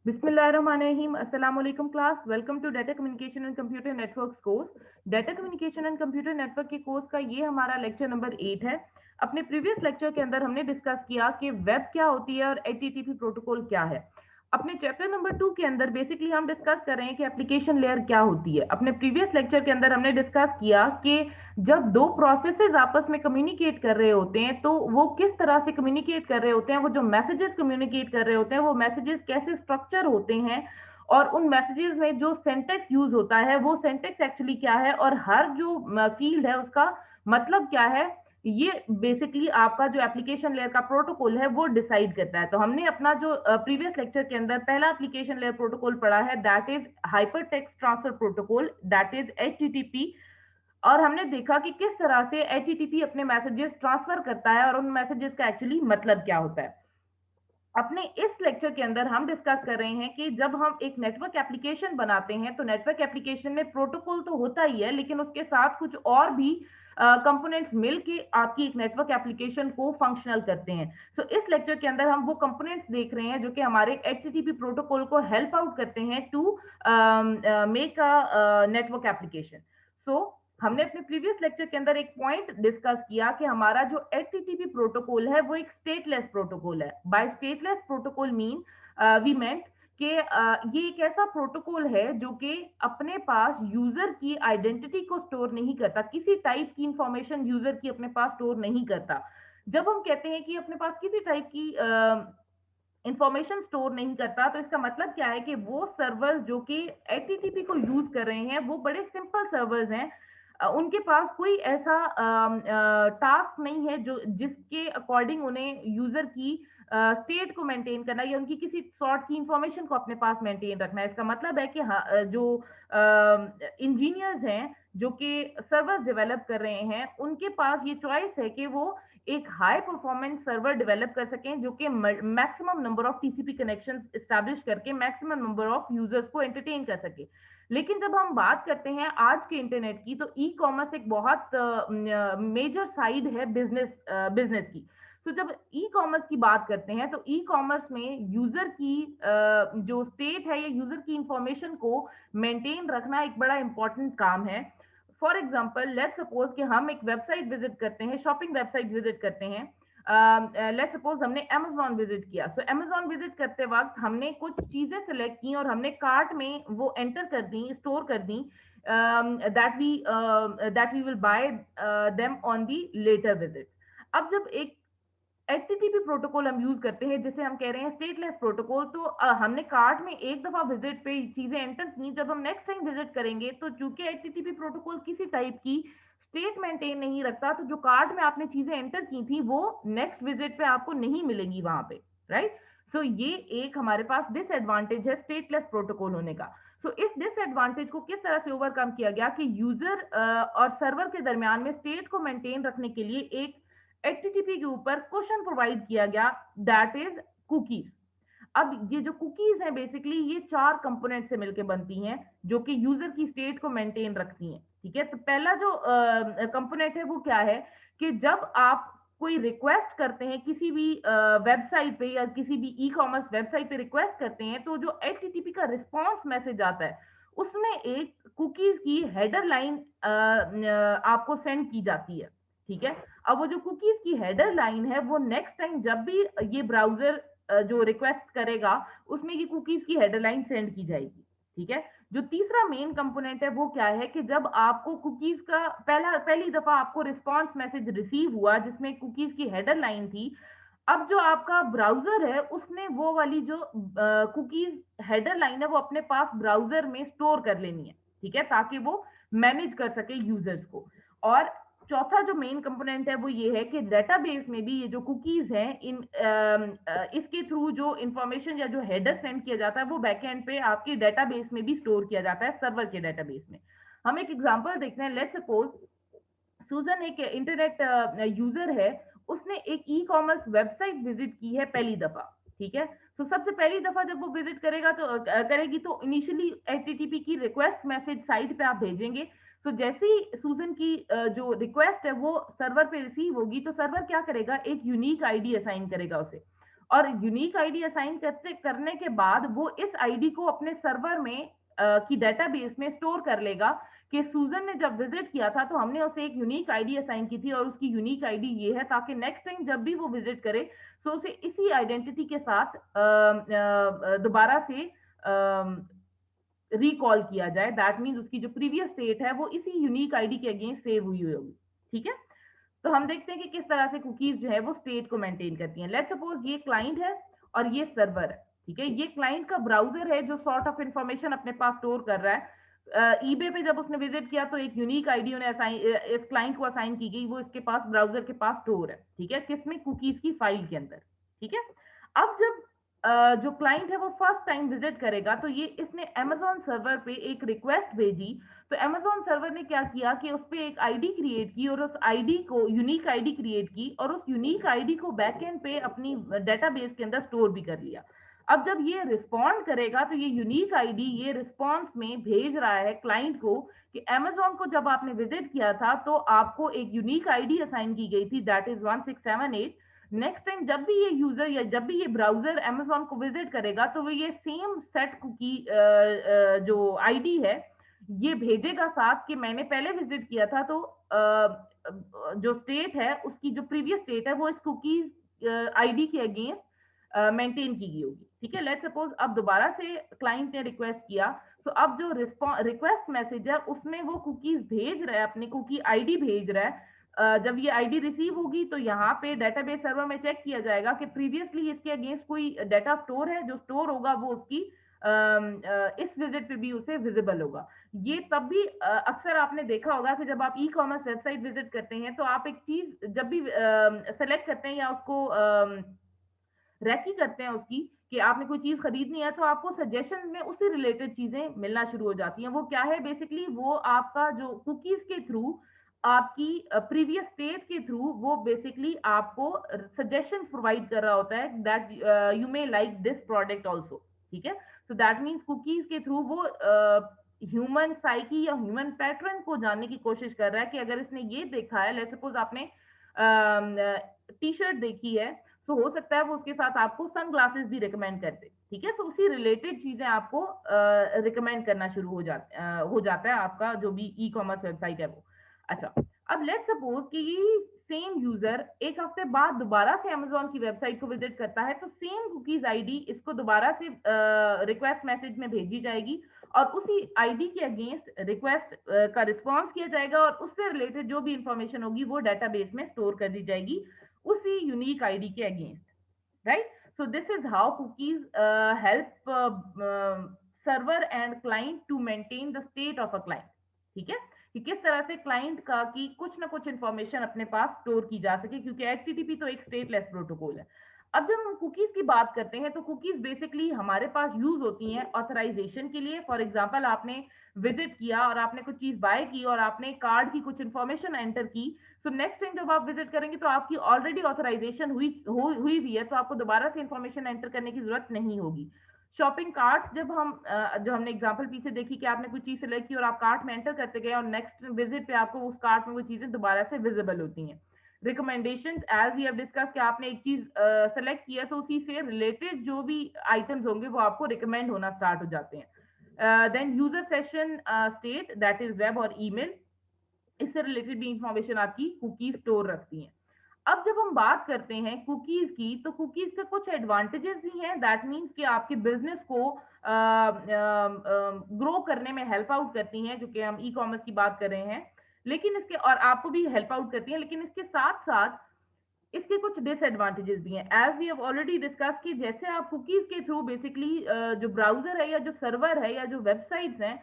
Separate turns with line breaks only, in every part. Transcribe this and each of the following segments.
बिस्मिल्लाहिर्रहमानिर्रहीम। अस्सलाम वालेकुम class. Welcome to data communication and computer networks course. Data communication and computer network के course का ये हमारा लेक्चर नंबर 8 है। अपने प्रीवियस लेक्चर के अंदर हमने डिस्कस किया कि वेब क्या होती है और एचटीटीपी प्रोटोकॉल क्या है। अपने चैप्टर नंबर 2 के अंदर बेसिकली हम डिस्कस कर रहे हैं कि एप्लीकेशन लेयर क्या होती है। अपने प्रीवियस लेक्चर के अंदर हमने डिस्कस किया कि जब दो प्रोसेसेस आपस में कम्युनिकेट कर रहे होते हैं तो वो किस तरह से कम्युनिकेट कर रहे होते हैं, वो जो मैसेजेस कम्युनिकेट कर रहे होते हैं वो मैसेजेस कैसे स्ट्रक्चर होते हैं, और उन मैसेजेस में जो सेंटेक्स यूज होता है वो सेंटेक्स एक्चुअली क्या है, और हर जो फील्ड है उसका मतलब क्या है। ये बेसिकली आपका जो एप्लीकेशन लेयर का प्रोटोकॉल है वो डिसाइड करता है। तो हमने अपना जो प्रीवियस लेक्चर के अंदर पहला एप्लीकेशन लेयर प्रोटोकॉल पढ़ा है, that is hyper text transfer protocol, that is HTTP. और हमने देखा कि किस तरह से एचटीटीपी अपने मैसेजेस ट्रांसफर करता है और उन मैसेजेस का एक्चुअली मतलब क्या होता है। अपने इस लेक्चर के अंदर हम डिस्कस कर रहे हैं कि जब हम एक नेटवर्क एप्लीकेशन बनाते हैं तो नेटवर्क एप्लीकेशन में प्रोटोकॉल तो होता ही है, लेकिन उसके साथ कुछ और भी कंपोनेंट्स मिलके आपकी एक नेटवर्क एप्लीकेशन को फंक्शनल करते हैं। सो इस लेक्चर के अंदर हम वो कंपोनेंट्स देख रहे हैं जो कि हमारे एचटीटीपी प्रोटोकॉल को हेल्प आउट करते हैं to make a network application. So हमने अपने प्रीवियस लेक्चर के अंदर एक पॉइंट डिस्कस किया कि हमारा जो एचटीटीपी प्रोटोकॉल है वो एक स्टेटलेस प्रोटोकॉल है। By stateless protocol mean we meant कि ये एक ऐसा प्रोटोकॉल है जो कि अपने पास यूजर की आइडेंटिटी को स्टोर नहीं करता, किसी टाइप की इंफॉर्मेशन यूजर की अपने पास स्टोर नहीं करता। जब हम कहते हैं कि अपने पास किसी टाइप की इंफॉर्मेशन स्टोर नहीं करता, तो इसका मतलब क्या है कि वो सर्वर्स जो कि एचटीटीपी को यूज कर रहे हैं वो बड़े सिंपल सर्वर्स हैं। उनके पास कोई ऐसा टास्क नहीं है जो जिसके अकॉर्डिंग उन्हें यूजर की स्टेट को मेंटेन करना या उनकी किसी सॉर्ट की इंफॉर्मेशन को अपने पास मेंटेन रखना है। इसका मतलब है कि हाँ, जो इंजीनियर्स हैं जो कि सर्वर डेवलप कर रहे हैं उनके पास ये चॉइस है कि वो एक हाई परफॉर्मेंस सर्वर डेवलप कर सकें जो कि maximum number of TCP connections establish करके मैक्सिमम नंबर ऑफ यूजर्स को एंटरटेन कर सके। लेकिन जब हम बात करते हैं आज के इंटरनेट की, तो ई कॉमर्स एक बहुत मेजर साइड है बिजनेस की। तो जब ई कॉमर्स की बात करते हैं तो ई कॉमर्स में यूजर की जो स्टेट है या यूजर की इंफॉर्मेशन को मेंटेन रखना एक बड़ा इंपॉर्टेंट काम है। फॉर एग्जाम्पल लेट सपोज कि हम एक वेबसाइट विजिट करते हैं, शॉपिंग वेबसाइट विजिट करते हैं। लेट सपोज हमने अमेजोन विजिट किया। सो अमेजोन विजिट करते वक्त हमने कुछ चीजें सेलेक्ट की और हमने कार्ट में वो एंटर कर दी, स्टोर कर दी, that we will buy them on the later visit. अब जब एक एचटीटीपी प्रोटोकॉल हम यूज करते हैं जिसे हम कह रहे हैं स्टेटलेस प्रोटोकॉल, तो हमने कार्ट में एक दफा विजिट पे चीजें एंटर की, जब हम नेक्स्ट टाइम विजिट करेंगे तो चूंकि एचटीटीपी प्रोटोकॉल किसी टाइप की स्टेट मेंटेन नहीं रखता, तो जो कार्ट में आपने चीजें एंटर की थी वो नेक्स्ट विजिट पे आपको नहीं मिलेंगी वहां पे, राइट। सो ये एक हमारे पास डिसएडवांटेज है स्टेटलेस प्रोटोकॉल होने का। सो इस डिसएडवांटेज को किस तरह से ओवरकम किया गया कि यूजर और सर्वर के दरमियान में स्टेट को मेंटेन रखने के लिए एक एचटीटीपी के ऊपर क्वेश्चन प्रोवाइड किया गया, दैट इज कुकीज। अब ये जो कुकीज हैं बेसिकली ये चार कंपोनेंट से मिलकर बनती हैं जो कि यूजर की स्टेट को मेंटेन रखती हैं। ठीक है, तो पहला जो कंपोनेंट है वो क्या है कि जब आप कोई रिक्वेस्ट करते हैं किसी भी वेबसाइट पे या किसी भी ई कॉमर्स वेबसाइट पे रिक्वेस्ट करते हैं, तो जो एचटीटीपी का रिस्पॉन्स मैसेज आता है उसमें एक कुकीज की हेडर लाइन आपको सेंड की जाती है। ठीक है, अब वो जो कुकीज की हेडर लाइन है वो नेक्स्ट टाइम जब भी ये ब्राउजर जो रिक्वेस्ट करेगा उसमें ये कुकीज की हेडर लाइन सेंड की जाएगी। ठीक है, जो तीसरा मेन कंपोनेंट है वो क्या है कि जब आपको कुकीज का पहली दफा आपको रिस्पॉन्स मैसेज रिसीव हुआ जिसमें कुकीज की हेडर लाइन थी, अब जो आपका ब्राउजर है उसने वो वाली जो कुकीज हेडर लाइन है वो अपने पास ब्राउजर में स्टोर कर लेनी है। ठीक है, ताकि वो मैनेज कर सके यूजर्स को। और चौथा जो मेन कंपोनेंट है वो ये है कि डेटाबेस में भी ये जो कुकीज हैं इसके थ्रू जो इंफॉर्मेशन या जो हेडर सेंड किया जाता है वो बैकएंड पे आपके डेटाबेस में भी स्टोर किया जाता है, सर्वर के डेटाबेस में। हम एक एग्जांपल देखते हैं। लेट्स सपोज सुजन एक इंटरनेट यूजर है, उसने एक ई कॉमर्स वेबसाइट विजिट की है पहली दफा। ठीक है, तो सबसे पहली दफा जब वो विजिट करेगा तो करेगी तो इनिशियली एचटीटीपी की रिक्वेस्ट मैसेज साइट पे आप भेजेंगे। तो जैसे ही सुजन की जो रिक्वेस्ट है वो सर्वर पे रिसीव होगी तो सर्वर क्या करेगा, एक यूनिक आईडी असाइन करेगा उसे। और यूनिक आईडी असाइन करने के बाद वो इस आईडी को अपने सर्वर में की डेटाबेस में स्टोर कर लेगा कि सूजन ने जब विजिट किया था तो हमने उसे एक यूनिक आईडी असाइन की थी और उसकी यूनिक आईडी ये है, ताकि नेक्स्ट टाइम जब भी वो विजिट करे तो उसे इसी आइडेंटिटी के साथ दोबारा से रिकॉल किया जाए। दैट मीन्स उसकी जो प्रीवियस स्टेट है वो इसी यूनिक आईडी के अगेंस्ट सेव हुई होगी। ठीक है, तो हम देखते हैं कि किस तरह से कुकीज जो है वो स्टेट को मेंटेन करती हैं। लेट्स सपोज ये क्लाइंट है और ये सर्वर है। ठीक है, ये क्लाइंट का ब्राउजर है जो सॉर्ट ऑफ इंफॉर्मेशन अपने पास स्टोर कर रहा है। ईबे पे जब उसने विजिट किया तो एक यूनिक आईडी उन्हें इस क्लाइंट को असाइन की गई, वो इसके पास ब्राउजर के पास स्टोर है। ठीक है, किसमें? कुकीज की फाइल के अंदर। ठीक है, अब जब जो क्लाइंट है वो फर्स्ट टाइम विजिट करेगा तो ये इसने अमेजोन सर्वर पे एक रिक्वेस्ट भेजी। तो अमेजोन सर्वर ने क्या किया कि उस पे एक आईडी क्रिएट की और उस आईडी को यूनिक आईडी क्रिएट की और उस यूनिक आईडी को बैकएंड पे अपनी डेटाबेस के अंदर स्टोर भी कर लिया। अब जब ये रिस्पॉन्ड करेगा तो ये यूनिक आईडी ये रिस्पॉन्स में भेज रहा है क्लाइंट को कि अमेजोन को जब आपने विजिट किया था तो आपको एक यूनिक आईडी असाइन की गई थी, दैट इज 1678। नेक्स्ट टाइम जब भी ये यूजर या जब भी ये ब्राउजर अमेजोन को विजिट करेगा तो वो ये सेम सेट कुकी जो आईडी है ये भेजेगा साथ कि मैंने पहले विजिट किया था, तो जो स्टेट है उसकी जो प्रीवियस स्टेट है वो इस कुकीज आईडी के अगेंस्ट मेंटेन की गई होगी। ठीक है, लेट्स सपोज अब दोबारा से क्लाइंट ने रिक्वेस्ट किया तो अब जो रिक्वेस्ट मैसेज है उसमें वो कुकीज भेज रहा है, अपनी कुकी आईडी भेज रहा है। जब ये आईडी रिसीव होगी तो यहाँ पे डेटाबेस सर्वर में चेक किया जाएगा कि प्रीवियसली इसके अगेंस्ट कोई डाटा स्टोर है, जो स्टोर होगा वो उसकी इस विजिट पे भी उसे विजिबल होगा। ये तब भी अक्सर आपने देखा होगा कि जब आप ई कॉमर्स वेबसाइट विजिट करते हैं तो आप एक चीज जब भी सेलेक्ट करते हैं या उसको रैकी करते हैं उसकी कि आपने कोई चीज खरीदनी है तो आपको सजेशन में उससे रिलेटेड चीजें मिलना शुरू हो जाती हैं। वो क्या है? बेसिकली वो आपका जो कुकीज के थ्रू आपकी प्रीवियस स्टेट के थ्रू वो बेसिकली आपको सजेशन प्रोवाइड कर रहा होता है that you may like this product also. ठीक है, सो दैट मींस कुकीज के थ्रू वो ह्यूमन साइकी या ह्यूमन पैटर्न को जानने की कोशिश कर रहा है कि अगर इसने ये देखा है, लेट्स सपोज आपने टी शर्ट देखी है तो हो सकता है वो उसके साथ आपको सन ग्लासेस भी रिकमेंड कर दे। ठीक है, तो उसी रिलेटेड चीजें आपको रिकमेंड करना शुरू हो जाता है आपका जो भी ई कॉमर्स वेबसाइट है वो। अच्छा, अब लेट्स सपोज कि ये सेम यूजर एक हफ्ते बाद दोबारा से अमेजोन की वेबसाइट को विजिट करता है तो सेम कुकीज आईडी इसको दोबारा से रिक्वेस्ट मैसेज में भेजी जाएगी और उसी आईडी के अगेंस्ट रिक्वेस्ट का रिस्पॉन्स किया जाएगा और उससे रिलेटेड जो भी इंफॉर्मेशन होगी वो डेटाबेस में स्टोर कर दी जाएगी उसी यूनिक आईडी के against. Right, so this is how cookies help server and client to maintain the state of a client। ठीक है, कि किस तरह से क्लाइंट का की कुछ ना कुछ इंफॉर्मेशन अपने पास स्टोर की जा सके, क्योंकि एचटीटीपी तो एक स्टेटलेस प्रोटोकॉल है। अब जब हम कुकीज की बात करते हैं तो कुकीज बेसिकली हमारे पास यूज होती हैं ऑथराइजेशन के लिए। फॉर एग्जांपल आपने विजिट किया और आपने कुछ चीज बाय की और आपने कार्ड की कुछ इंफॉर्मेशन एंटर की, तो नेक्स्ट टाइम जब आप विजिट करेंगे तो आपकी ऑलरेडी ऑथराइजेशन हुई भी है तो आपको दोबारा से इंफॉर्मेशन एंटर करने की जरूरत नहीं होगी। शॉपिंग कार्ट जब हम जो हमने एग्जांपल पीछे देखी कि आपने कुछ चीज सिलेक्ट की और आप कार्ट में एंटर करते गए और नेक्स्ट विजिट पे आपको उस कार्ट में वो चीजें दोबारा से विजिबल होती हैं। Recommendations as we have discuss कि आपने एक चीज सेलेक्ट किया तो उसी से रिलेटेड जो भी आइटम्स होंगे वो आपको रिकमेंड होना स्टार्ट हो जाते हैं। Then user session state that is web और ईमेल, इससे रिलेटेड भी इंफॉर्मेशन आपकी कुकीज स्टोर रखती हैं। अब जब हम बात करते हैं कुकीज की तो कुकीज के कुछ एडवांटेजेस भी हैं, दैट मीन्स कि आपके बिजनेस को ग्रो करने में हेल्प आउट करती हैं, जो कि हम ई कॉमर्स की बात कर रहे हैं, लेकिन इसके और आपको भी हेल्प आउट करती हैं, लेकिन इसके साथ साथ इसके कुछ डिसएडवांटेजेस भी हैं। As we have already discuss कि जैसे आप कुकीज के थ्रू बेसिकली जो ब्राउजर है या जो सर्वर है या जो वेबसाइट्स हैं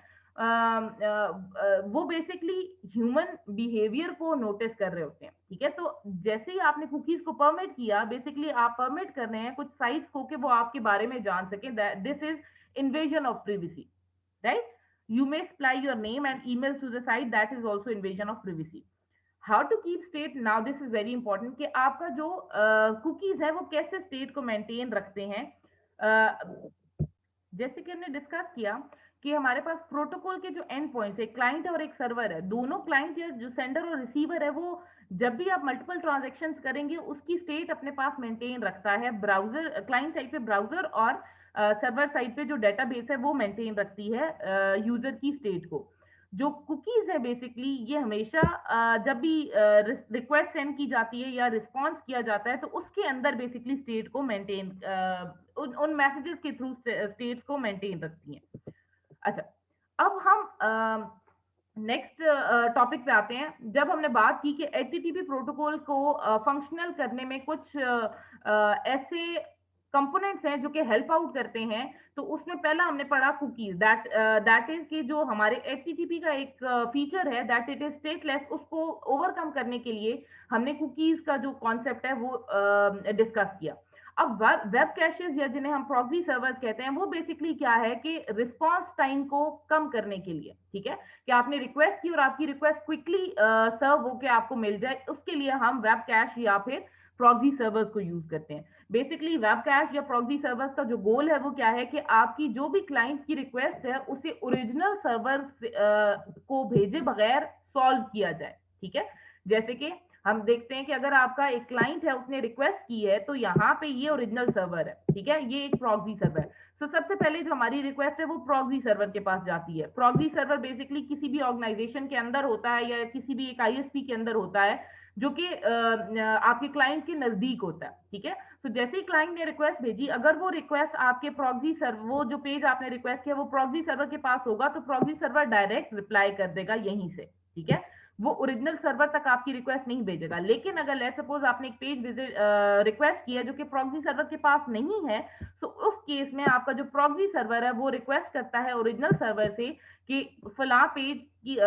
वो बेसिकली ह्यूमन बिहेवियर को नोटिस कर रहे होते हैं। ठीक है, तो जैसे ही आपने कुकीज को परमिट किया, बेसिकली आप परमिट कर रहे हैं कुछ साइट्स को कि वो आपके बारे में जान सके। This is invasion of privacy, right? You may supply your name and email to the site, that is also invasion of privacy. How to keep state, now this is very important कि आपका जो cookies है वो कैसे state को maintain रखते हैं। जैसे कि हमने डिस्कस किया कि हमारे पास प्रोटोकॉल के जो एंड पॉइंट्स है, क्लाइंट और एक सर्वर है, दोनों क्लाइंट या जो सेंडर और रिसीवर है वो जब भी आप मल्टीपल ट्रांजैक्शंस करेंगे उसकी स्टेट अपने पास मेंटेन रखता है। ब्राउजर क्लाइंट साइड पे ब्राउजर और सर्वर साइड पे जो डेटाबेस है वो मेंटेन रखती है यूजर की स्टेट को। जो कुकीज है बेसिकली ये हमेशा जब भी रिक्वेस्ट सेंड की जाती है या रिस्पॉन्स किया जाता है तो उसके अंदर बेसिकली स्टेट को मेंटेन उन मैसेजेस के थ्रू स्टेट को मेंटेन रखती हैं। अच्छा, अब हम नेक्स्ट टॉपिक पे आते हैं। जब हमने बात की कि एचटीटीपी प्रोटोकॉल को फंक्शनल करने में कुछ ऐसे कंपोनेंट्स हैं जो कि हेल्प आउट करते हैं, तो उसमें पहला हमने पढ़ा कुकीज। दैट इज कि जो हमारे एचटीटीपी का एक फीचर है दैट इट इज स्टेटलेस, उसको ओवरकम करने के लिए हमने कुकीज का जो कॉन्सेप्ट है वो डिस्कस किया। अब वेब कैशेस या जिन्हें हम प्रॉक्सी सर्वर्स कहते हैं वो बेसिकली क्या है कि रिस्पांस टाइम को कम करने के लिए, ठीक है, कि आपने रिक्वेस्ट की और आपकी रिक्वेस्ट क्विकली सर्व होकर आपको मिल जाए, उसके लिए हम वेब कैश या फिर प्रॉक्सी सर्वर्स को यूज करते हैं। बेसिकली वेब कैश या प्रॉक्सी सर्वर्स का जो गोल है वो क्या है कि आपकी जो भी क्लाइंट की रिक्वेस्ट है उसे ओरिजिनल सर्वर को भेजे बगैर सॉल्व किया जाए, ठीक है। जैसे कि हम देखते हैं कि अगर आपका एक क्लाइंट है उसने रिक्वेस्ट की है तो यहाँ पे ये ओरिजिनल सर्वर है, ठीक है, ये एक प्रॉक्सी सर्वर है। तो सबसे पहले जो हमारी रिक्वेस्ट है वो प्रॉक्सी सर्वर के पास जाती है। प्रॉक्सी सर्वर बेसिकली किसी भी ऑर्गेनाइजेशन के अंदर होता है या किसी भी एक आईएसपी के अंदर होता है जो कि आपके क्लाइंट के नजदीक होता है, ठीक है। तो जैसे ही क्लाइंट ने रिक्वेस्ट भेजी, अगर वो रिक्वेस्ट आपके प्रॉक्सी सर्वर, वो जो पेज आपने रिक्वेस्ट किया वो प्रॉक्सी सर्वर के पास होगा तो प्रॉक्सी सर्वर डायरेक्ट रिप्लाई कर देगा यहीं से, ठीक है, वो ओरिजिनल सर्वर तक आपकी रिक्वेस्ट नहीं भेजेगा। लेकिन अगर लेट्स सपोज आपने एक पेज विजिट रिक्वेस्ट किया जो कि प्रॉक्सी सर्वर के पास नहीं है, तो उस केस में आपका जो प्रॉक्सी सर्वर है वो रिक्वेस्ट करता है ओरिजिनल सर्वर से कि फला पेज की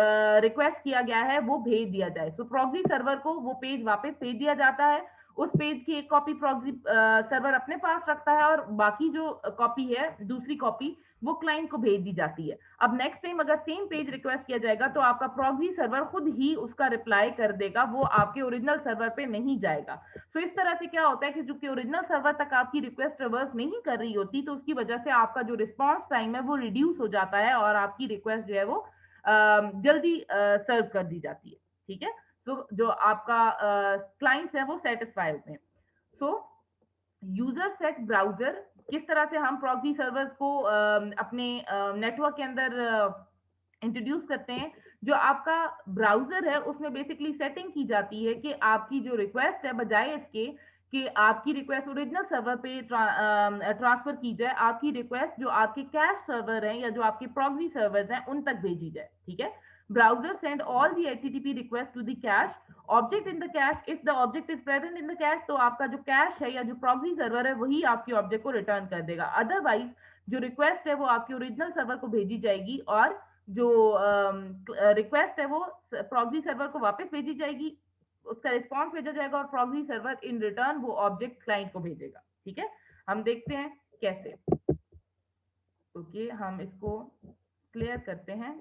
रिक्वेस्ट किया गया है वो भेज दिया जाए। तो प्रॉक्सी सर्वर को वो पेज वापस भेज दिया जाता है। उस पेज की एक कॉपी प्रॉक्सी सर्वर अपने पास रखता है और बाकी जो कॉपी है, दूसरी कॉपी, वो क्लाइंट को भेज दी जाती है। अब नेक्स्ट टाइम अगर सेम पेज रिक्वेस्ट किया जाएगा तो आपका प्रॉक्सी सर्वर खुद ही उसका रिप्लाई कर देगा, वो आपके ओरिजिनल सर्वर पे नहीं जाएगा। तो इस तरह से क्या होता है कि जो कि ओरिजिनल सर्वर तक आपकी रिक्वेस्ट रिवर्स नहीं कर रही होती, तो उसकी वजह से आपका जो रिस्पॉन्स टाइम है वो रिड्यूस हो जाता है और आपकी रिक्वेस्ट जो है वो जल्दी सर्व कर दी जाती है, ठीक है। तो जो आपका क्लाइंट्स है वो सेटिस्फाई होते हैं। सो यूजर सेट ब्राउजर, किस तरह से हम प्रॉक्सी सर्वर्स को अपने नेटवर्क के अंदर इंट्रोड्यूस करते हैं। जो आपका ब्राउजर है उसमें बेसिकली सेटिंग की जाती है कि आपकी जो रिक्वेस्ट है, बजाय इसके कि आपकी रिक्वेस्ट ओरिजिनल सर्वर पे ट्रांसफर की जाए, आपकी रिक्वेस्ट जो आपके कैश सर्वर हैं या जो आपके प्रॉक्सी सर्वर्स हैं उन तक भेजी जाए, ठीक है। Browser send all the HTTP request to the cache object in the cache if the object is present in the cache. तो आपका जो कैश है या जो प्रॉक्सी सर्वर है वही आपके ऑब्जेक्ट को रिटर्न कर देगा। अदरवाइज जो रिक्वेस्ट है वो आपके ओरिजिनल सर्वर को भेजी जाएगी और जो रिक्वेस्ट है वो प्रॉक्सी सर्वर को वापस भेजी जाएगी, उसका रिस्पॉन्स भेजा जाएगा और प्रॉक्सी सर्वर इन रिटर्न वो ऑब्जेक्ट क्लाइंट को भेजेगा, ठीक है। हम देखते हैं कैसे। ओके, हम इसको क्लियर करते हैं।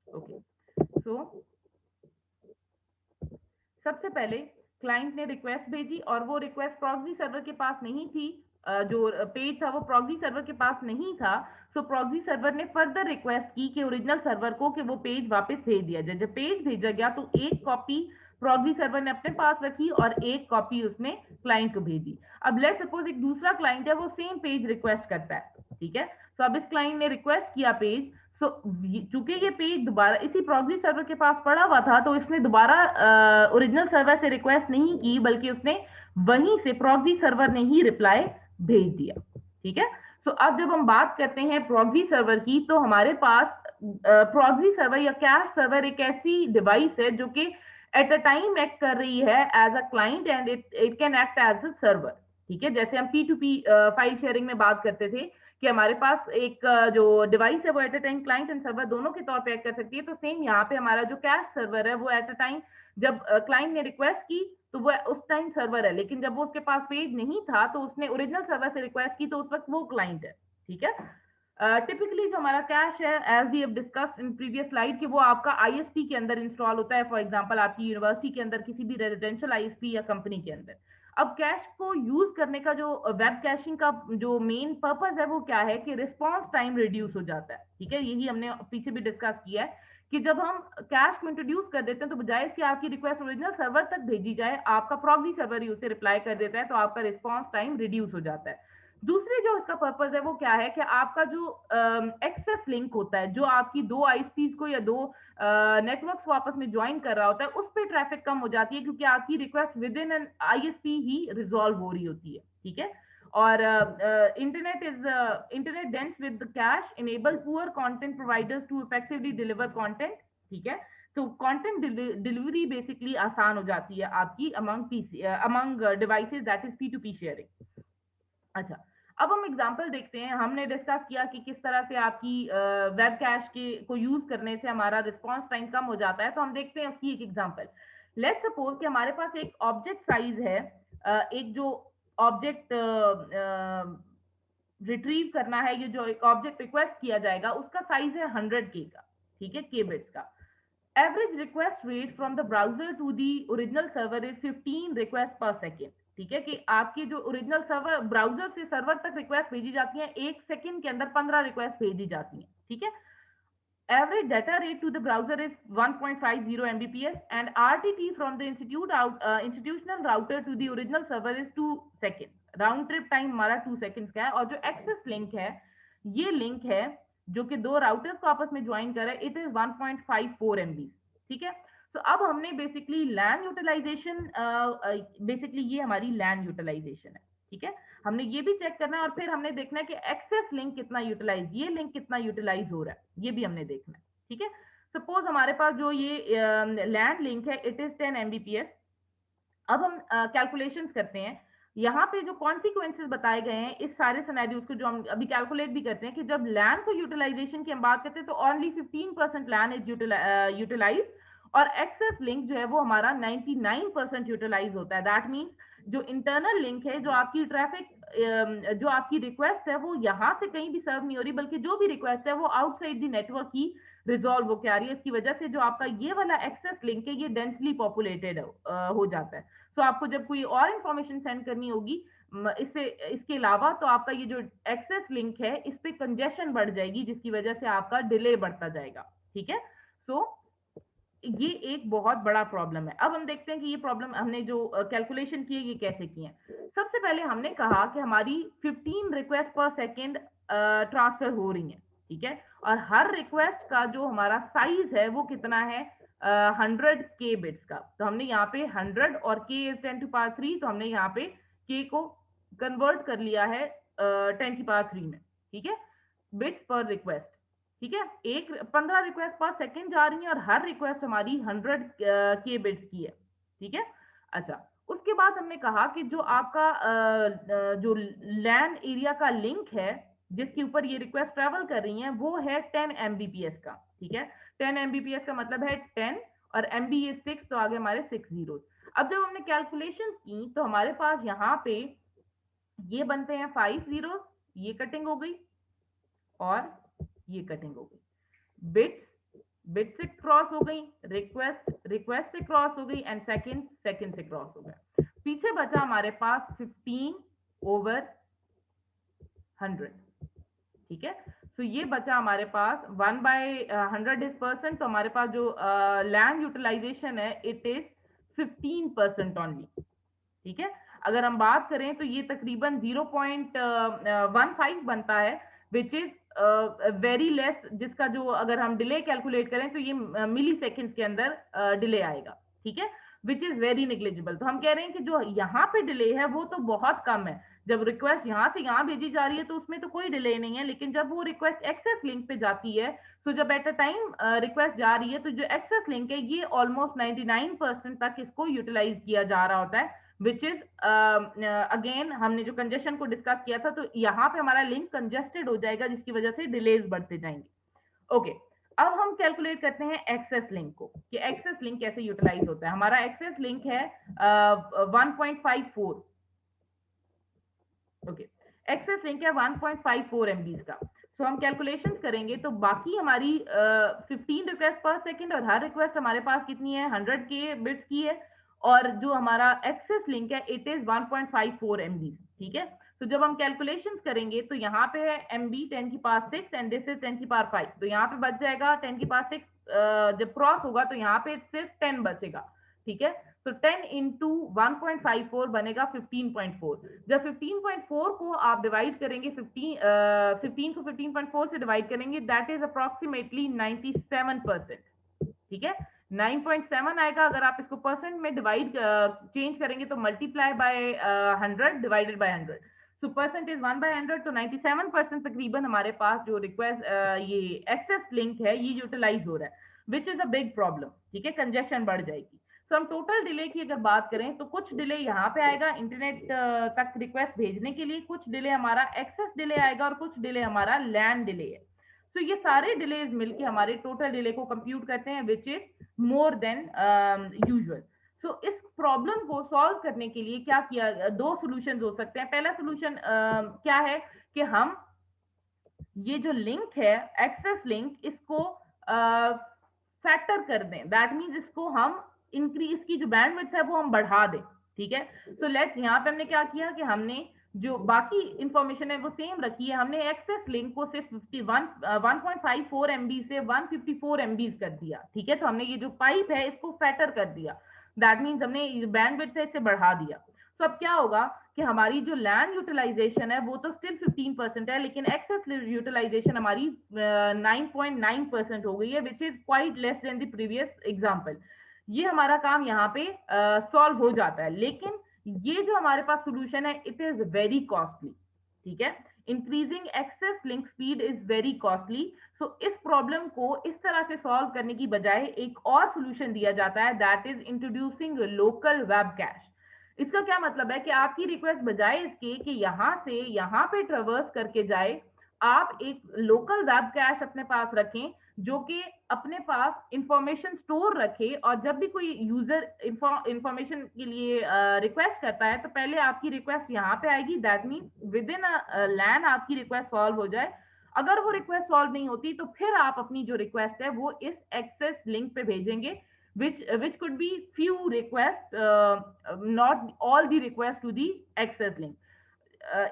ओके, सो सबसे पहले क्लाइंट ने रिक्वेस्ट भेजी और वो रिक्वेस्ट प्रॉक्सी सर्वर के पास नहीं थी, जो पेज था वो प्रॉक्सी सर्वर के पास नहीं था। सो प्रॉक्सी सर्वर ने फर्दर रिक्वेस्ट की कि ओरिजिनल सर्वर को कि वो पेज वापस भेज दिया जाए। जब पेज भेजा गया तो एक कॉपी प्रॉक्सी सर्वर ने अपने पास रखी और एक कॉपी उसने क्लाइंट को भेजी। अब लेट्स सपोज एक दूसरा क्लाइंट है, वो सेम पेज रिक्वेस्ट करता है, ठीक है। तो अब इस क्लाइंट ने रिक्वेस्ट किया पेज, सो चूंकि ये पेज दोबारा इसी प्रॉक्सी सर्वर के पास पड़ा हुआ था तो इसने दोबारा ओरिजिनल सर्वर से रिक्वेस्ट नहीं की, बल्कि उसने वहीं से प्रॉक्सी सर्वर ने ही रिप्लाई भेज दिया, ठीक है। सो अब जब हम बात करते हैं प्रॉक्सी सर्वर की, तो हमारे पास प्रॉक्सी सर्वर या कैश सर्वर एक ऐसी डिवाइस है जो कि एट अ टाइम एक्ट कर रही है as a client and it can act as a server, ठीक है। जैसे हम P2P फाइल शेयरिंग में बात करते थे कि हमारे पास एक जो डिवाइस है वो at a time client and server दोनों के तौर पे एक्ट कर सकती है, तो सेम यहाँ पे हमारा जो कैश सर्वर है वो एट अ टाइम जब क्लाइंट ने रिक्वेस्ट की तो वो उस टाइम सर्वर है, लेकिन जब वो उसके पास पेज नहीं था तो उसने ओरिजिनल सर्वर से रिक्वेस्ट की तो उस वक्त वो क्लाइंट है, ठीक है। टिपिकली जो हमारा कैश है, as we have discussed in previous slide, कि वो आपका आईएसपी के अंदर इंस्टॉल होता है। फॉर एग्जांपल आपकी यूनिवर्सिटी के अंदर, किसी भी रेजिडेंशियल आईएसपी या कंपनी के अंदर। अब कैश को यूज करने का जो वेब कैशिंग का जो मेन पर्पस है वो क्या है कि रिस्पॉन्स टाइम रिड्यूस हो जाता है, ठीक है। यही हमने पीछे भी डिस्कस किया है कि जब हम कैश को इंट्रोड्यूस कर देते हैं तो बजाय इसके आपकी रिक्वेस्ट ओरिजिनल सर्वर तक भेजी जाए, आपका प्रॉक्सी सर्वर ही उसे रिप्लाई कर देता है, तो आपका रिस्पॉन्स टाइम रिड्यूस हो जाता है। दूसरी जो इसका पर्पस है वो क्या है कि आपका जो एक्सेस लिंक होता है, जो आपकी दो आईएसपीज को या दो नेटवर्क्स को आपस में ज्वाइन कर रहा होता है, उस पर ट्रैफिक कम हो जाती है, क्योंकि आपकी request within an ISP ही रिजॉल्व हो रही होती है, ठीक है। और internet dense with cache enable poor content providers to effectively deliver content, ठीक है। तो कंटेंट डिलीवरी बेसिकली आसान हो जाती है आपकी among devices, that is P2P sharing. अच्छा, अब हम एग्जांपल देखते हैं। हमने डिस्कस किया कि किस तरह से आपकी वेब कैश के को यूज करने से हमारा रिस्पांस टाइम कम हो जाता है। तो हम देखते हैं उसकी एक एग्जांपल। लेट्स सपोज कि हमारे पास एक ऑब्जेक्ट साइज है, एक जो ऑब्जेक्ट रिट्रीव करना है, ये जो एक ऑब्जेक्ट रिक्वेस्ट किया जाएगा उसका साइज है 100K का, ठीक है, के बिट्स का। Average request rate from the browser to the original server is 15 request per second, ठीक है। कि आपकी जो ओरिजिनल सर्वर ब्राउजर से सर्वर तक रिक्वेस्ट भेजी जाती है, एक सेकंड के अंदर 15 रिक्वेस्ट भेजी जाती है, ठीक है। Average data rate to the browser is 1.50 Mbps and RTT from the institutional router to the original server is 2 seconds. Round trip time हमारा 2 सेकंड्स का है। और जो एक्सेस लिंक है, ये लिंक है जो कि दो राउटर्स को आपस में ज्वाइन कर रहा है, इट इज 1.54 MB, ठीक है। तो अब हमने बेसिकली लैन यूटिलाइजेशन, बेसिकली ये हमारी लैन यूटिलाइजेशन है, ठीक है। हमने ये भी चेक करना है और फिर हमने देखना है कि एक्सेस लिंक कितना यूटिलाइज, ये लिंक कितना यूटिलाइज हो रहा है, ये भी हमने देखना है, ठीक है। सपोज हमारे पास जो ये लैंड लिंक है, इट इज 10 Mbps। अब हम कैलकुलेशंस करते हैं। यहाँ पे जो कॉन्सिक्वेंसेस बताए गए हैं इस सारे सिनेरियोज को, जो हम अभी कैलकुलेट भी करते हैं, कि जब लैन को यूटिलाइजेशन की हम बात करते हैं तो ओनली 15% लैन इज यूटिलाइज, और एक्सेस लिंक जो है वो हमारा 99% यूटिलाइज होता है। दैट मीन्स जो इंटरनल लिंक है, जो आपकी ट्रैफिक, जो आपकी रिक्वेस्ट है वो यहाँ से कहीं भी सर्व नहीं हो रही, बल्कि जो भी रिक्वेस्ट है वो outside the network he resolve होकर आ रही है। इसकी वजह से जो आपका ये वाला एक्सेस लिंक है ये डेंसली पॉपुलेटेड हो जाता है। तो आपको जब कोई और इंफॉर्मेशन सेंड करनी होगी इससे इसके अलावा, तो आपका ये जो एक्सेस लिंक है इस पे कंजेशन बढ़ जाएगी, जिसकी वजह से आपका डिले बढ़ता जाएगा, ठीक है। सो ये एक बहुत बड़ा प्रॉब्लम है। अब हम देखते हैं कि ये प्रॉब्लम हमने जो कैलकुलेशन की है ये कैसे की है। सबसे पहले हमने कहा कि हमारी 15 रिक्वेस्ट पर सेकेंड ट्रांसफर हो रही है, ठीक है। और हर रिक्वेस्ट का जो हमारा साइज है वो कितना है, 100K बिट्स का। तो हमने यहाँ पे 100 और K इज 10⁻3, तो हमने यहाँ पे K को कन्वर्ट कर लिया है 10⁻3 में, ठीक है, बिट्स पर रिक्वेस्ट, ठीक है। एक 15 रिक्वेस्ट पर सेकंड जा रही है और हर रिक्वेस्ट हमारी 100K बिट्स की है, ठीक है। अच्छा, उसके बाद हमने कहा कि जो आपका जो लैन एरिया का लिंक है जिसके ऊपर ये रिक्वेस्ट ट्रेवल कर रही है वो है 10 Mbps का, ठीक है। 10 Mbps का मतलब है 10 और MB is 6, तो आगे हमारे 6 जीरो। अब जब हमने कैलकुलेशन की तो हमारे पास यहाँ पे ये बनते हैं 5 जीरो, ये कटिंग हो गई और ये कटिंग हो गई। बिट्स से क्रॉस हो गई, रिक्वेस्ट से क्रॉस हो गई, एंड सेकंड से क्रॉस हो गया। पीछे बचा हमारे पास 15/100, ठीक है। तो ये बचा हमारे पास 1/100 इज परसेंट, तो हमारे पास जो लैंड यूटिलाइजेशन है इट इज 15% ओनली, ठीक है। अगर हम बात करें तो ये तकरीबन 0.15 बनता है, विच इज वेरी लेस, जिसका जो अगर हम डिले कैलकुलेट करें तो ये मिली सेकेंड्स के अंदर डिले आएगा, ठीक है, विच इज वेरी निग्लिजिबल। तो हम कह रहे हैं कि जो यहाँ पे डिले है वो तो बहुत कम है। जब रिक्वेस्ट यहाँ से यहाँ भेजी जा रही है तो उसमें तो कोई डिले नहीं है, लेकिन जब वो रिक्वेस्ट एक्सेस लिंक पे जाती है, तो जब एट अ टाइम रिक्वेस्ट जा रही है तो जो एक्सेस लिंक है ये ऑलमोस्ट 99% तक इसको यूटिलाइज किया जा रहा होता है, विच इज अगेन हमने जो कंजेशन को डिस्कस किया था, तो यहाँ पे हमारा लिंक कंजेस्टेड हो जाएगा, जिसकी वजह से डिलेज बढ़ते जाएंगे। ओके, अब हम कैलकुलेट करते हैं एक्सेस लिंक को, कि एक्सेस लिंक कैसे यूटिलाइज होता है। हमारा एक्सेस लिंक है 1.54, ओके, एक्सेस लिंक है 1.54 MB का। तो हम कैलकुलेशंस करेंगे तो बाकी हमारी 15 रिक्वेस्ट पर सेकंड और हर रिक्वेस्ट हमारे पास कितनी है, 100K बिट्स की है, और जो हमारा एक्सेस लिंक है इट इज 1.54 MB, ठीक है। तो जब हम कैलकुलेशंस करेंगे तो यहाँ पे है MB 10⁶ एंड दिस इज 10⁵, तो यहाँ पे बच जाएगा 10⁶, जब क्रॉस होगा तो यहाँ पे सिर्फ 10 बचेगा, ठीक है। तो 10 इंटू 1.54 बनेगा 15.4। जब 15.4 को आप डिवाइड करेंगे 15 को 15.4 से डिवाइड करेंगे, दैट इज अप्रोक्सीमेटली 97%, ठीक है। 9.7 आएगा। अगर आप इसको परसेंट में डिवाइड चेंज करेंगे तो मल्टीप्लाई बाय 100 डिवाइडेड बाय 100, तो परसेंट इज 1/100, तो 97% तकरीबन हमारे पास जो रिक्वेस्ट ये एक्सेस लिंक है ये यूटिलाइज हो रहा है, which is a big problem, ठीक है। कंजेशन बढ़ जाएगी। तो हम टोटल डिले की अगर बात करें तो कुछ डिले यहाँ पे आएगा इंटरनेट तक रिक्वेस्ट भेजने के लिए, कुछ डिले हमारा एक्सेस डिले आएगा और कुछ डिले हमारा लैंड डिले है। तो ये सारे डिलेज मिलके हमारे टोटल डिले को कंप्यूट करते हैं, which is more than usual. So इस प्रॉब्लम को सॉल्व करने के लिए क्या किया, दो सॉल्यूशंस हो सकते हैं। पहला सॉल्यूशन क्या है कि हम ये जो लिंक है एक्सेस लिंक, इसको फैक्टर कर दें, दैट मीन्स इसको हम इंक्रीज की जो बैंडविड्थ है वो हम बढ़ा दें, ठीक है। तो लेट्स यहाँ पे हमने क्या किया कि हमने जो बाकी इंफॉर्मेशन है वो सेम रखी है, हमने एक्सेस लिंक को सिर्फ 1.54 MB से 154 MB कर दिया, ठीक है। तो हमने ये जो पाइप है इसको फैटर कर दिया, दैट मीन्स हमने बैंडविड्थ है इसे बढ़ा दिया। तो अब क्या होगा कि हमारी जो लैंड यूटिलाइजेशन है वो तो स्टिल 15% है, लेकिन एक्सेस यूटिलाइजेशन हमारी 9.9% हो गई है, which is quite less than the previous example. ये हमारा काम यहाँ पे सॉल्व हो जाता है, लेकिन ये जो हमारे पास सोल्यूशन है इट इज वेरी कॉस्टली, ठीक है। Increasing access link speed is very costly. So इस प्रॉब्लम को इस तरह से सॉल्व करने की बजाय एक और सोल्यूशन दिया जाता है, that is introducing local web cash. इसका क्या मतलब है कि आपकी रिक्वेस्ट बजाय इसके कि यहां से यहां पे ट्रेवर्स करके जाए, आप एक लोकल वेब कैश अपने पास रखें जो कि अपने पास इंफॉर्मेशन स्टोर रखे, और जब भी कोई यूजर इंफॉर्मेशन के लिए रिक्वेस्ट करता है तो पहले आपकी रिक्वेस्ट यहाँ पे आएगी, दैट मीन विद इन लैन आपकी रिक्वेस्ट सॉल्व हो जाए। अगर वो रिक्वेस्ट सॉल्व नहीं होती तो फिर आप अपनी जो रिक्वेस्ट है वो इस एक्सेस लिंक पे भेजेंगे, which could be few requests, not all the requests to the access link.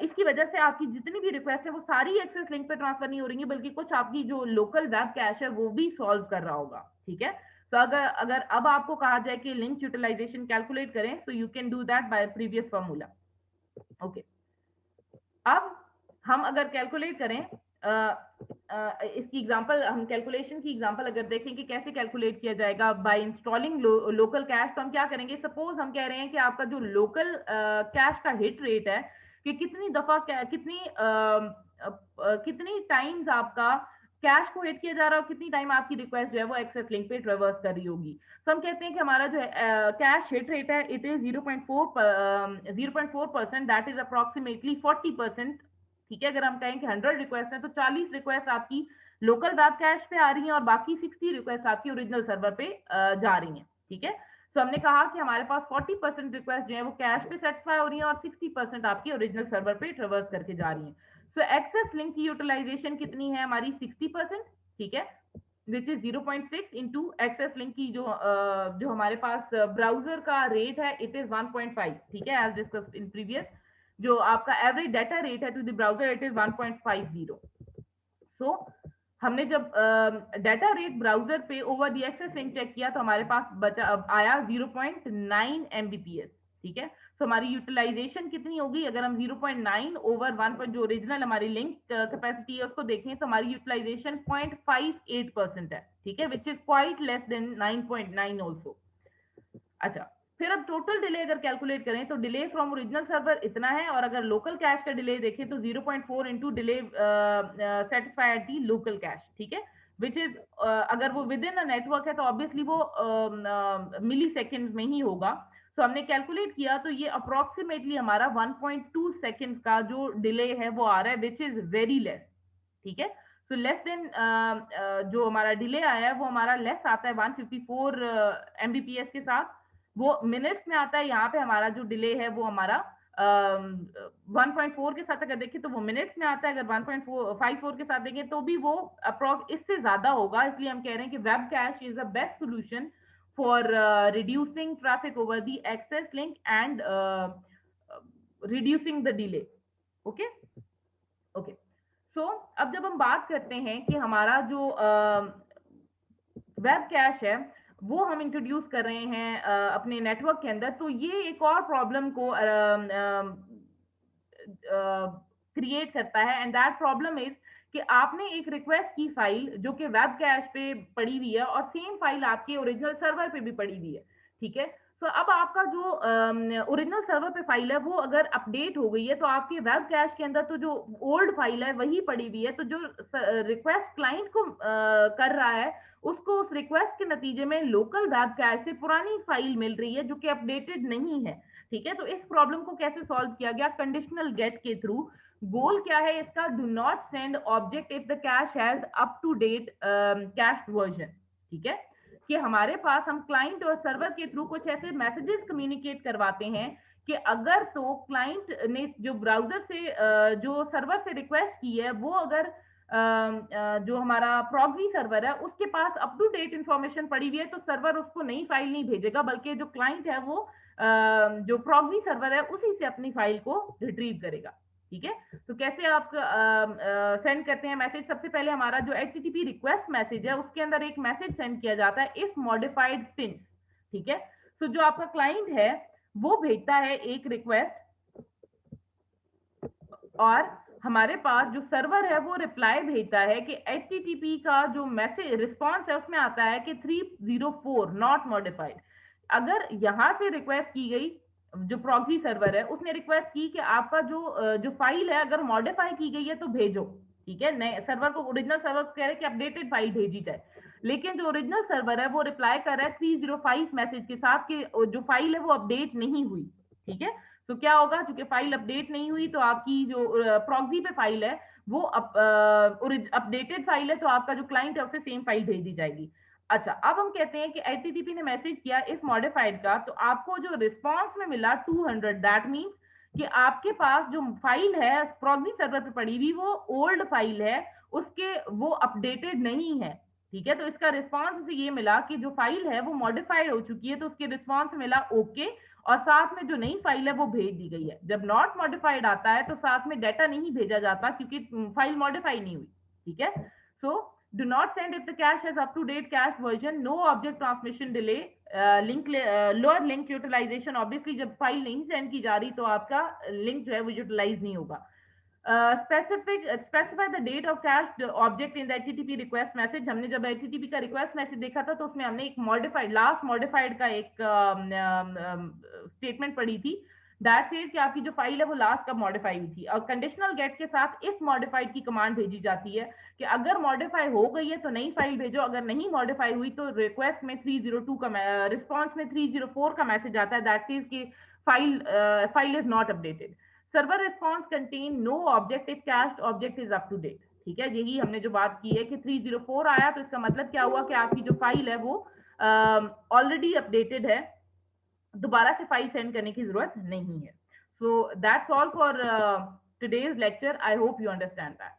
इसकी वजह से आपकी जितनी भी रिक्वेस्ट है वो सारी एक्सेस लिंक पे ट्रांसफर नहीं हो रही है, बल्कि कुछ आपकी जो लोकल वेब कैश है वो भी सॉल्व कर रहा होगा, ठीक है। तो अगर अगर अब आपको कहा जाए कि लिंक यूटिलाइजेशन कैलकुलेट करें, so you can do that bye previous formula, okay. अब हम अगर कैलकुलेट करें इसकी एग्जांपल, हम कैलकुलेशन की एग्जांपल अगर देखें कि कैसे कैलकुलेट किया जाएगा बाय इंस्टॉलिंग लोकल कैश, तो हम क्या करेंगे, सपोज हम कह रहे हैं कि आपका जो लोकल कैश का हिट रेट है कि कितनी दफा कितनी टाइम्स आपका कैश को हिट किया जा रहा है और कितनी टाइम आपकी रिक्वेस्ट जो है वो एक्सेस लिंक पे ट्रेवर्स कर रही होगी। तो हम कहते हैं कि हमारा जो है कैश हिट रेट है it is 0.4%, that is approximately 40%, ठीक है। अगर हम कहें कि 100 रिक्वेस्ट है तो 40 रिक्वेस्ट आपकी लोकल वेब कैश पे आ रही हैं और बाकी 60 रिक्वेस्ट आपकी ओरिजिनल सर्वर पे जा रही हैं, ठीक है। तो हमने कहा कि हमारे पास 40% रिक्वेस्ट जो है वो कैश पे सेटिस्फाई हो रही है और 60% आपकी ओरिजिनल सर्वर पे ट्रेवर्स करके जा रही है। सो एक्सेस लिंक की यूटिलाइजेशन कितनी है हमारी, 60%, ठीक है, which is 0.6 into access link की जो हमारे पास ब्राउजर का रेट है इट इज 1.5, ठीक है, एज डिस्कस्ड इन प्रीवियस। जो आपका एवरेज डाटा रेट है to the browser it is 1.50। So हमने जब डाटा रेट ब्राउजर पे over the access link check किया तो हमारे पास बचा आया 0.9 Mbps, ठीक है। तो हमारी यूटिलाइजेशन कितनी होगी, अगर हम 0.9 ओवर 1 जो ओरिजिनल हमारी लिंक कैपेसिटी है उसको देखें तो हमारी यूटिलाइजेशन 0.58% है, ठीक है, which is quite less than 9.9 also. अच्छा, फिर अब टोटल डिले अगर कैलकुलेट करें तो डिले फ्रॉम ओरिजिनल सर्वर इतना है, और अगर लोकल कैश का डिले देखें तो 0.4 into delay satisfy at the local cash, ठीक है, विच इज अगर वो विद इन अ नेटवर्क है तो ऑब्वियसली वो मिली सेकेंड्स में ही होगा। तो हमने कैलकुलेट किया तो ये अप्रोक्सीमेटली हमारा 1.2 सेकेंड्स का जो डिले है वो आ रहा है, विच इज वेरी लेस, ठीक है। तो लेस देन जो हमारा डिले आया है वो हमारा लेस आता है 154 Mbps के साथ, वो मिनट्स में आता है। यहाँ पे हमारा जो डिले है वो हमारा 1.4 के साथ अगर देखें तो वो मिनट्स में आता है, अगर 1.54 के साथ देखें तो भी वो अप्रोक्स इससे ज्यादा होगा। इसलिए हम कह रहे हैं कि web cash is the best solution for reducing traffic over the access link and reducing the delay. Okay. Okay, so अब जब हम बात करते हैं कि हमारा जो वेब कैश है वो हम इंट्रोड्यूस कर रहे हैं अपने नेटवर्क के अंदर, तो ये एक और प्रॉब्लम को क्रिएट करता है, एंड दैट प्रॉब्लम इज कि आपने एक रिक्वेस्ट की फाइल जो कि वेब कैश पे पड़ी हुई है और सेम फाइल आपके ओरिजिनल सर्वर पे भी पड़ी हुई है, ठीक है। तो अब आपका जो ओरिजिनल सर्वर पे फाइल है वो अगर अपडेट हो गई है तो आपके वेब कैश के अंदर तो जो ओल्ड फाइल है वही पड़ी हुई है, तो जो रिक्वेस्ट क्लाइंट को कर रहा है उसको उस रिक्वेस्ट के नतीजे में लोकल वेब कैश से पुरानी फाइल मिल रही है जो कि अपडेटेड नहीं है, ठीक है। तो इस प्रॉब्लम को कैसे सॉल्व किया गया? कंडीशनल गेट के थ्रू। गोल क्या है इसका? Do not send object if the cache has up to date cache version, ठीक है। कि हमारे पास हम क्लाइंट और सर्वर के थ्रू कुछ ऐसे मैसेजेस कम्युनिकेट करवाते हैं कि अगर तो क्लाइंट ने जो ब्राउजर से जो सर्वर से रिक्वेस्ट की है वो अगर जो हमारा प्रॉक्सी सर्वर है उसके पास अप टू डेट इंफॉर्मेशन पड़ी हुई है तो सर्वर उसको नई फाइल नहीं भेजेगा, बल्कि जो क्लाइंट है वो जो प्रॉक्सी सर्वर है उसी से अपनी फाइल को रिट्रीव करेगा, ठीक है। तो कैसे आप सेंड करते हैं मैसेज? सबसे पहले हमारा जो HTTP रिक्वेस्ट मैसेज है उसके अंदर एक मैसेज सेंड किया जाता है इफ मॉडिफाइड सिंस, ठीक है। तो जो आपका क्लाइंट है वो भेजता है एक रिक्वेस्ट और हमारे पास जो सर्वर है वो रिप्लाई भेजता है कि HTTP का जो मैसेज रिस्पॉन्स है उसमें आता है कि 304 नॉट मॉडिफाइड। अगर यहां से रिक्वेस्ट की गई, जो प्रॉक्सी सर्वर है उसने रिक्वेस्ट की कि आपका जो फाइल है अगर मॉडिफाई की गई है तो भेजो, ठीक है। नए सर्वर को, ओरिजिनल सर्वर को कह रहे हैं कि अपडेटेड फाइल भेजी जाए, लेकिन जो ओरिजिनल सर्वर है वो रिप्लाई कर रहा है 305 मैसेज के साथ कि जो फाइल है वो अपडेट नहीं हुई, ठीक है। तो क्या होगा? क्योंकि फाइल अपडेट नहीं हुई तो आपकी जो प्रॉक्सी पे फाइल है वो अपडेटेड फाइल है, तो आपका जो क्लाइंट है उसे सेम फाइल भेज दी जाएगी। अच्छा, अब हम कहते हैं कि HTTP ने मैसेज किया इफ मॉडिफाइड का, तो आपको जो रिस्पॉन्स में मिला 200, दैट मीन्स कि आपके पास जो फाइल है प्रॉक्सी सर्वर पे पड़ी हुई वो ओल्ड फाइल है, उसके वो अपडेटेड नहीं है, ठीक है। तो इसका रिस्पॉन्स से ये मिला कि जो फाइल है वो मॉडिफाइड हो चुकी है, तो उसके रिस्पॉन्स मिला ओके, और साथ में जो नई फाइल है वो भेज दी गई है। जब नॉट मॉडिफाइड आता है तो साथ में डाटा नहीं भेजा जाता क्योंकि फाइल मॉडिफाई नहीं हुई, ठीक है। So do not send if the cache has up to date cache version, no object transmission delay, link lower link utilization. Obviously जब फाइल नहीं सेंड की जा रही तो आपका लिंक जो है वो यूटिलाइज नहीं होगा। specify the date of cached object in the HTTP request message। हमने जब HTTP का रिक्वेस्ट मैसेज देखा था तो उसमें हमने एक मॉडिफाइड, लास्ट मॉडिफाइड का एक स्टेटमेंट पढ़ी थी, दैट सेज कि आपकी जो फाइल है वो लास्ट कब मॉडिफाई हुई थी। और कंडीशनल गेट के साथ इफ मॉडिफाइड की कमांड भेजी जाती है कि अगर मॉडिफाई हो गई है तो नई फाइल भेजो, अगर नहीं मॉडिफाई हुई तो रिक्वेस्ट में 302 का रिस्पॉन्स में 304 का मैसेज आता है, दैट सेज कि file is not updated. Server response contain no object if cached object is up to date, ठीक है। यही हमने जो बात की है कि 304 आया तो इसका मतलब क्या हुआ कि आपकी जो फाइल है वो ऑलरेडी अपडेटेड है, दोबारा से फाइल सेंड करने की जरूरत नहीं है। So that's all for today's lecture. I hope you understand that.